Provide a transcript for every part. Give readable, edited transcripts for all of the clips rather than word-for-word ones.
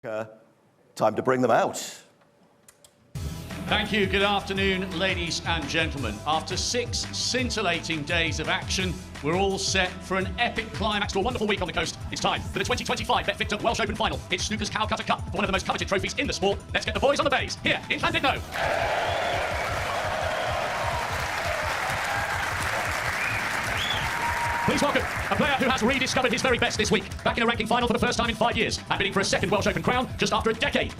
Time to bring them out. Thank you. Good afternoon, ladies and gentlemen. After 6 scintillating days of action, we're all set for an epic climax to a wonderful week on the coast. It's time for the 2025 BetVictor Welsh Open Final. It's snooker's Calcutta Cup for one of the most coveted trophies in the sport. Let's get the boys on the bays here in Llandudno. Please welcome a player who has rediscovered his very best this week. Back in a ranking final for the first time in 5 years and bidding for a second Welsh Open crown just after a decade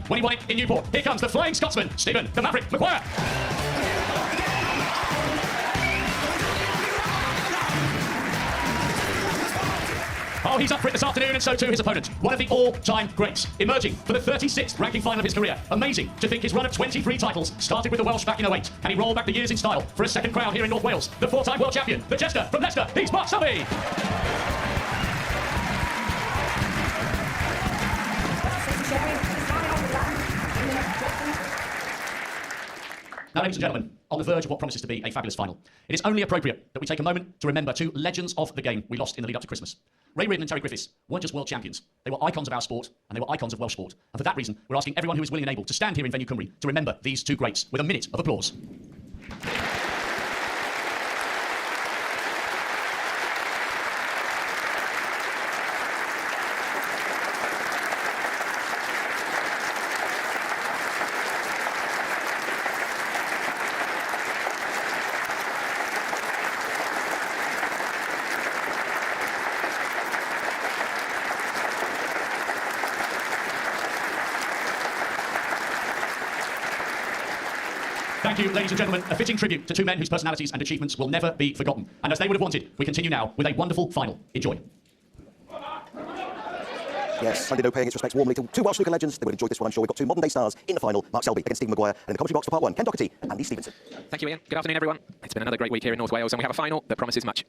when he won it in Newport. Here comes the Flying Scotsman, Stephen the Maverick MAGUIRE. Oh, he's up for it this afternoon, and so too his opponent. One of the all-time greats, emerging for the 36th ranking final of his career. Amazing to think his run of 23 titles started with the Welsh back in 08. Can he roll back the years in style for a second crown here in North Wales? The 4-time world champion, the Jester from Leicester, he's Mark SELBY. Now, ladies and gentlemen, on the verge of what promises to be a fabulous final, it is only appropriate that we take a moment to remember 2 legends of the game we lost in the lead up to Christmas. Ray Reardon and Terry Griffiths weren't just world champions. They were icons of our sport, and they were icons of Welsh sport. And for that reason, we're asking everyone who is willing and able to stand here in venue Cymru to remember these 2 greats with a minute of applause. Thank you, ladies and gentlemen. A fitting tribute to 2 men whose personalities and achievements will never be forgotten. And as they would have wanted, we continue now with a wonderful final. Enjoy. Yes, Llandudno paying its respects warmly to 2 Welsh snooker legends. They would enjoy this one, I'm sure. We've got 2 modern-day stars in the final. Mark SELBY against Stephen MAGUIRE. And in the commentary box for part 1, Ken Doherty and Andy Stevenson. Thank you, Ian. Good afternoon, everyone. It's been another great week here in North Wales, and we have a final that promises much.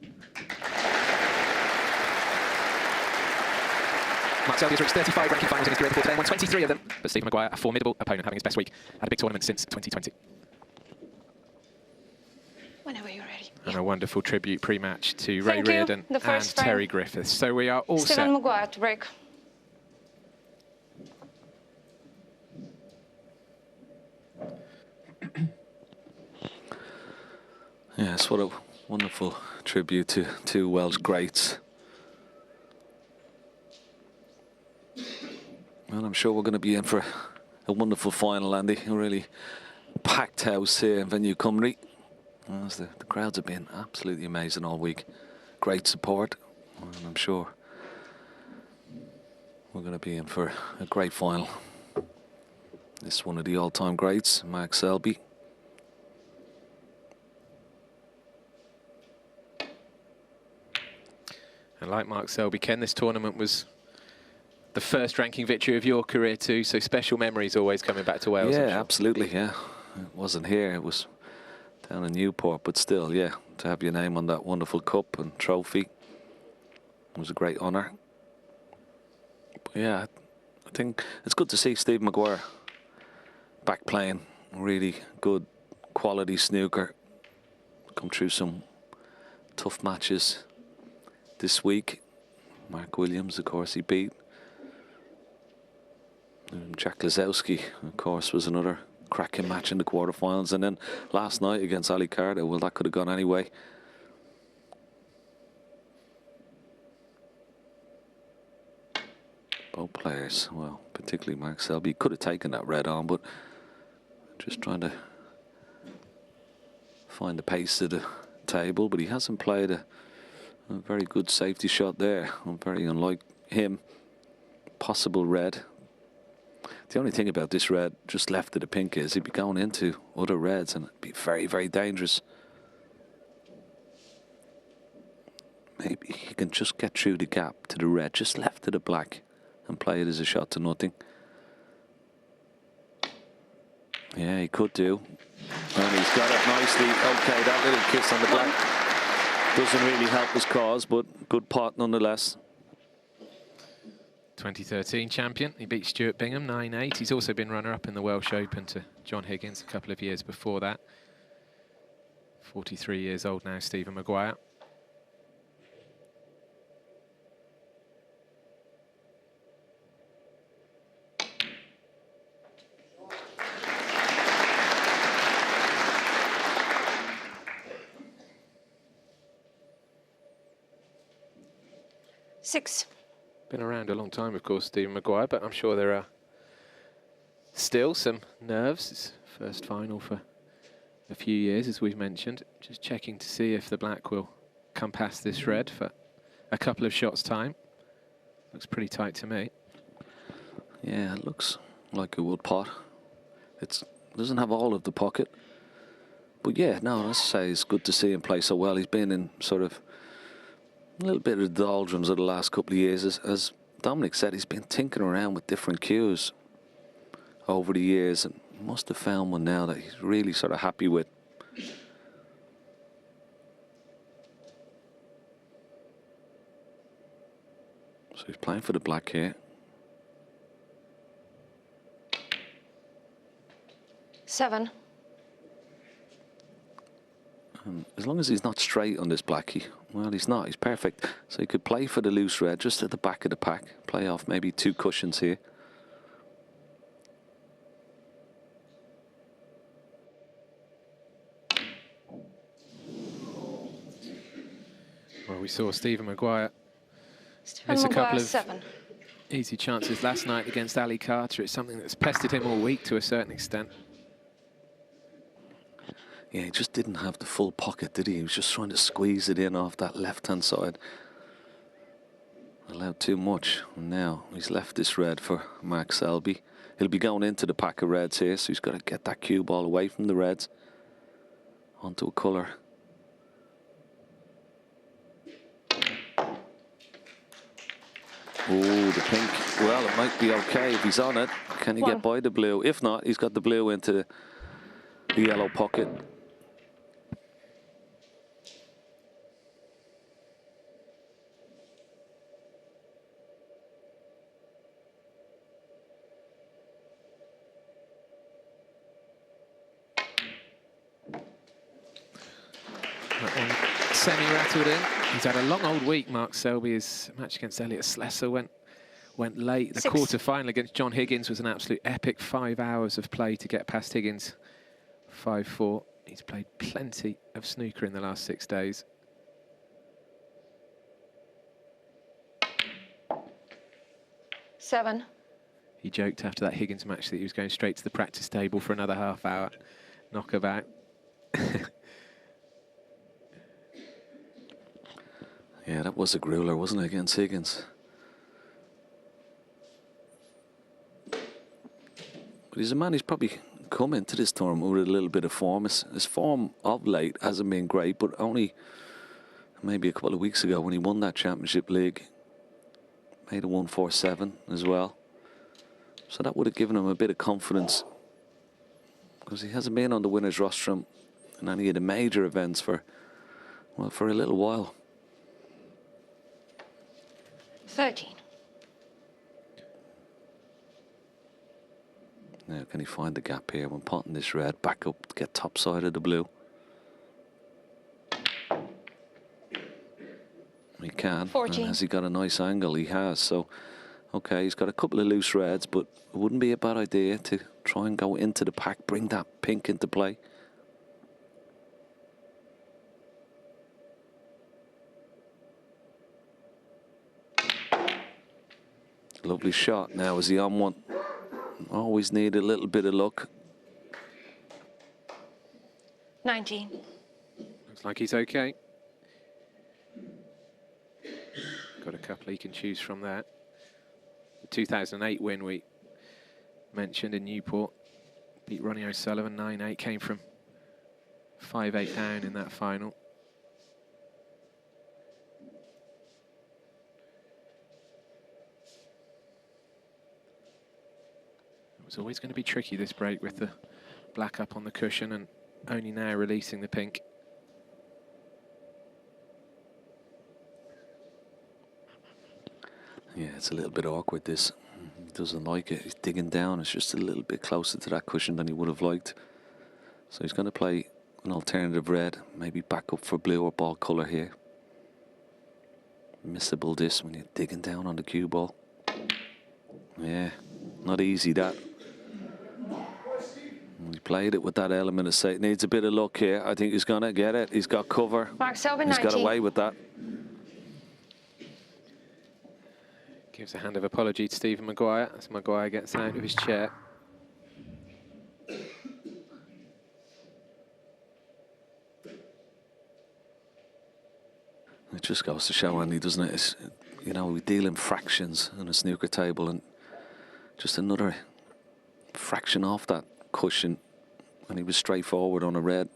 Mark SELBY has reached 35 ranking finals in his career before today and won 23 of them. But Stephen MAGUIRE, a formidable opponent, having his best week at a big tournament since 2020. Whenever you're ready. And a wonderful tribute pre-match to Ray Reardon and Terry Griffiths. So we are all Stephen MAGUIRE to break. Yes, what a wonderful tribute to 2 Welsh greats. Well, I'm sure we're going to be in for a wonderful final, Andy. A really packed house here in venue Cymru. As the crowds have been absolutely amazing all week. Great support, and I'm sure we're going to be in for a great final. This is one of the all-time greats, Mark SELBY. And like Mark SELBY, Ken, this tournament was the first ranking victory of your career too, so special memories always coming back to Wales. Yeah, absolutely, yeah. It wasn't here, it was down in Newport, but still, yeah, to have your name on that wonderful cup and trophy was a great honour. But yeah, I think it's good to see Steve MAGUIRE back playing really good quality snooker. Come through some tough matches this week. Williams, of course, he beat. Jack Lazowski, of course, was another cracking match in the quarterfinals, and then last night against Ali Carter, well, that could have gone anyway. Both players, well, particularly Mark SELBY, could have taken that red on, but just trying to find the pace of the table, but he hasn't played a very good safety shot there. Very unlike him. Possible red. The only thing about this red just left of the pink is he'd be going into other reds and it'd be very, very dangerous. Maybe he can just get through the gap to the red, just left of the black, and play it as a shot to nothing. Yeah, he could do. And he's got it nicely. Okay, that little kiss on the black doesn't really help his cause, but good pot nonetheless. 2013 champion. He beat Stuart Bingham 9-8. He's also been runner-up in the Welsh Open to John Higgins a couple of years before that. 43 years old now, Stephen MAGUIRE. 6. Been around a long time, of course, Stephen Maguire, but I'm sure there are still some nerves. It's first final for a few years, as we've mentioned. Just checking to see if the black will come past this red for a couple of shots' time. Looks pretty tight to me. Yeah, it looks like a wood pot. It doesn't have all of the pocket. But yeah, no, as I say, it's good to see him play so well. He's been in sort of a little bit of the doldrums of the last couple of years. As Dominic said, he's been tinkering around with different cues over the years and must have found one now that he's really sort of happy with. So he's playing for the black here. 7. As long as he's not straight on this blackie, well, he's not. He's perfect. So he could play for the loose red just at the back of the pack. Play off maybe 2 cushions here. Well, we saw Stephen Maguire Stephen miss a Maguire, couple of 7. easy chances last night against Ali Carter. It's something that's pestered him all week to a certain extent. Yeah, he just didn't have the full pocket, did he? He was just trying to squeeze it in off that left-hand side. Allowed too much. And now he's left this red for Mark Selby. He'll be going into the pack of reds here, so he's got to get that cue ball away from the reds onto a colour. Oh, the pink. Well, it might be okay if he's on it. Can he get by the blue? If not, he's got the blue into the yellow pocket. That one semi-rattled in. He's had a long old week, Mark Selby. His match against Elliot Slessor went late. The 6. quarter-final against John Higgins was an absolute epic 5 hours of play to get past Higgins. 5-4. He's played plenty of snooker in the last 6 days. Seven. He joked after that Higgins match that he was going straight to the practice table for another half hour knockabout. Yeah, that was a grueler, wasn't it, against Higgins? But he's a man who's probably come into this tournament with a little bit of form. His form of late hasn't been great, but only maybe a couple of weeks ago when he won that Championship League, made a 147 as well. So that would have given him a bit of confidence, because he hasn't been on the winner's rostrum in any of the major events for, well, for a little while. 13. Now, can he find the gap here when potting this red back up to get top side of the blue? He can. 14. And has he got a nice angle? He has. So, okay, he's got a couple of loose reds, but it wouldn't be a bad idea to try and go into the pack, bring that pink into play. Lovely shot. Now, is he on one? Always need a little bit of luck. 19. Looks like he's okay. Got a couple he can choose from there. The 2008 win we mentioned in Newport. Beat Ronnie O'Sullivan 9-8, came from 5-8 down in that final. It was always going to be tricky, this break, with the black up on the cushion and only now releasing the pink. Yeah, it's a little bit awkward, this. He doesn't like it. He's digging down. It's just a little bit closer to that cushion than he would have liked. So he's going to play an alternative red, maybe back up for blue or ball colour here. Missable this when you're digging down on the cue ball. Yeah, not easy, that. He played it with that element of say, needs a bit of luck here. I think he's going to get it. He's got cover. Mark Selby, He's 19. got away with that. Gives a hand of apology to Stephen Maguire as Maguire gets out of his chair. It just goes to show, Andy, doesn't it? It's, you know, we deal in fractions on a snooker table, and just another fraction off that cushion, and he was straightforward on a red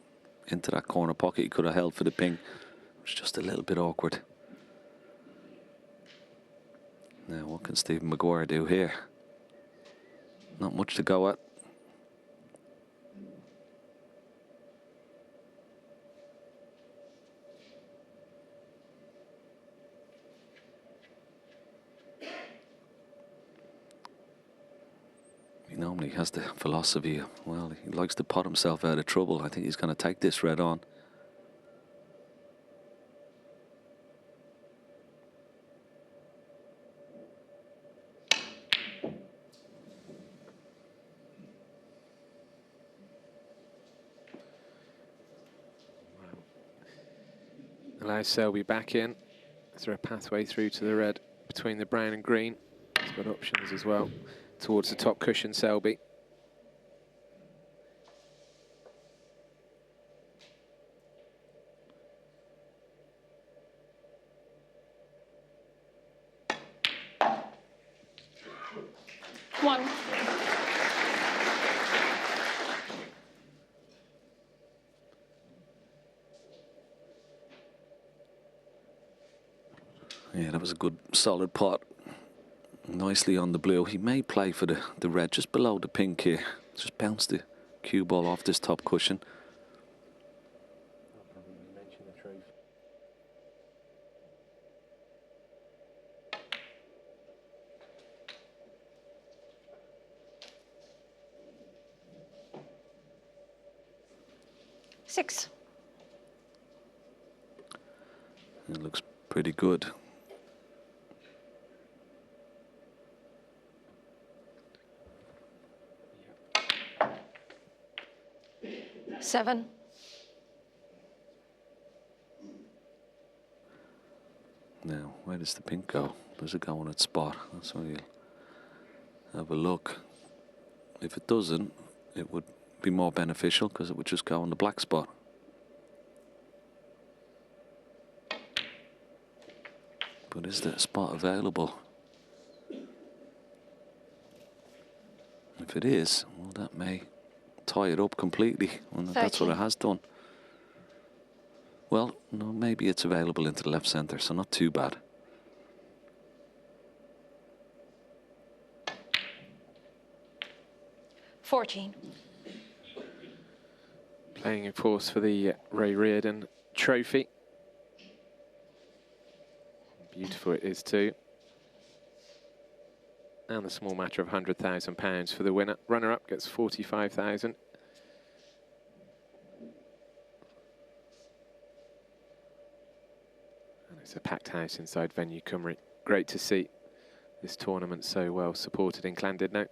into that corner pocket. He could have held for the ping. It was just a little bit awkward. Now, what can Stephen Maguire do here? Not much to go at. He normally has the philosophy of, well, he likes to pot himself out of trouble. I think he's going to take this red on. Allows Selby back in. Is there a pathway through to the red between the brown and green? He's got options as well towards the top cushion, Selby. One. Yeah, that was a good solid pot. Nicely on the blue. He may play for the red just below the pink here. Just bounce the cue ball off this top cushion. Six. It looks pretty good. Seven. Now, where does the pink go? Does it go on its spot? That's where you'll have a look. If it doesn't, it would be more beneficial because it would just go on the black spot. But is that spot available? If it is, well, that may tie it up completely, and that's what it has done. Well, no, maybe it's available into the left centre, so not too bad. 14. Playing, of course, for the Ray Reardon Trophy. Beautiful it is too. And the small matter of £100,000 for the winner. Runner-up gets 45,000. And it's a packed house inside venue Cymru. Great to see this tournament so well supported in Llandudno.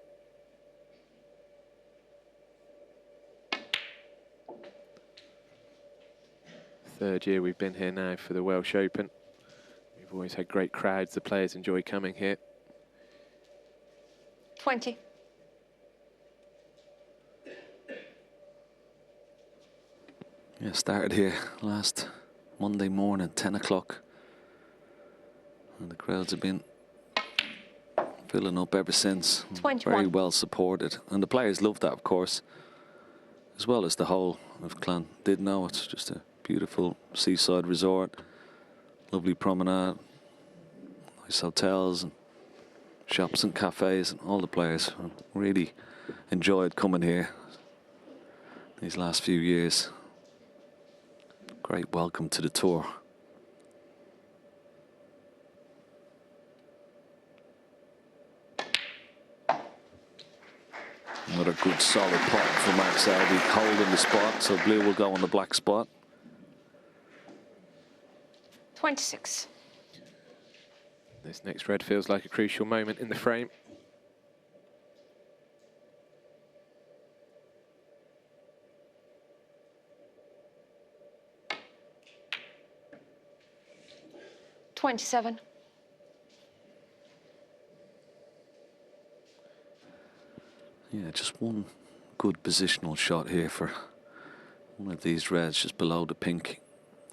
Third year we've been here now for the Welsh Open. We've always had great crowds. The players enjoy coming here. 20. Yeah, started here last Monday morning, 10 o'clock. And the crowds have been filling up ever since. 21. Very well supported. And the players love that, of course, as well as the whole of Llandudno. It's just a beautiful seaside resort. Lovely promenade. Nice hotels and shops and cafes, and all the players really enjoyed coming here these last few years. Great welcome to the tour. Another good solid pot for Mark Selby, holding the spot, so blue will go on the black spot. 26. This next red feels like a crucial moment in the frame. $27. Yeah, just one good positional shot here for one of these reds just below the pink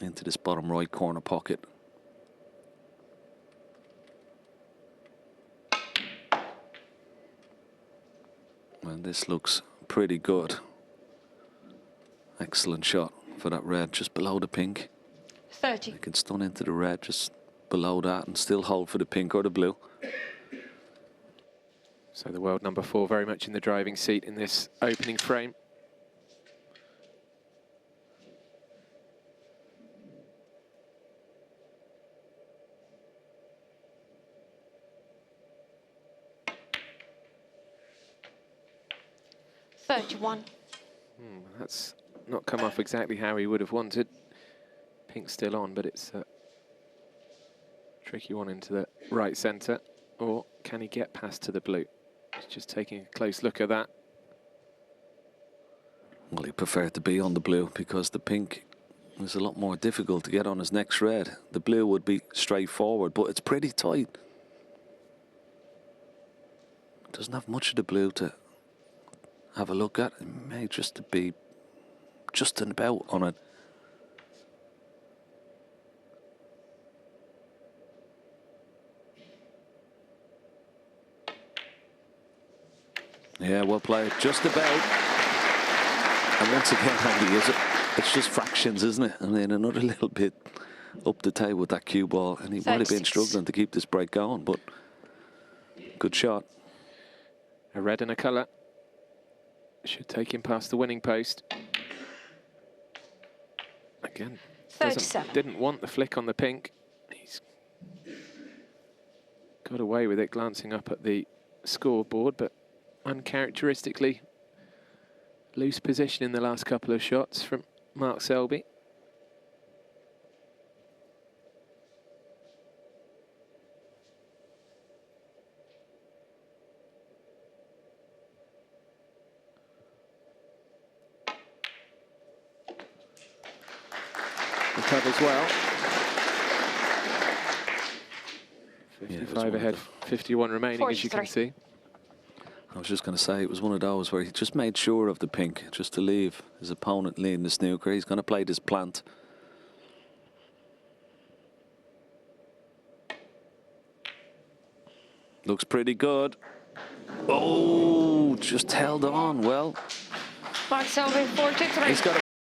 into this bottom right corner pocket. And this looks pretty good. Excellent shot for that red just below the pink. 30. They can stun into the red just below that and still hold for the pink or the blue. So the world number 4 very much in the driving seat in this opening frame. That's not come off exactly how he would have wanted. Pink's still on, but it's a tricky one into the right centre. Or can he get past to the blue? He's just taking a close look at that. Well, he preferred to be on the blue because the pink is a lot more difficult to get on his next red. The blue would be straightforward, but it's pretty tight. Doesn't have much of the blue to have a look at. It may just be just about on it. Yeah, well played. Just about. And once again, Andy, it's just fractions, isn't it? I mean, another little bit up the table with that cue ball, and he might have been struggling to keep this break going, but good shot. A red and a colour. Should take him past the winning post. Again, didn't want the flick on the pink. He's got away with it, glancing up at the scoreboard, but uncharacteristically loose position in the last couple of shots from Mark Selby. Recovers well. 55 ahead, 51 remaining, as you can see. I was just going to say, it was one of those where he just made sure of the pink, just to leave his opponent leading the snooker. He's going to play this plant. Looks pretty good. Oh, just held on well. Mark Selby, 4-3. He's got a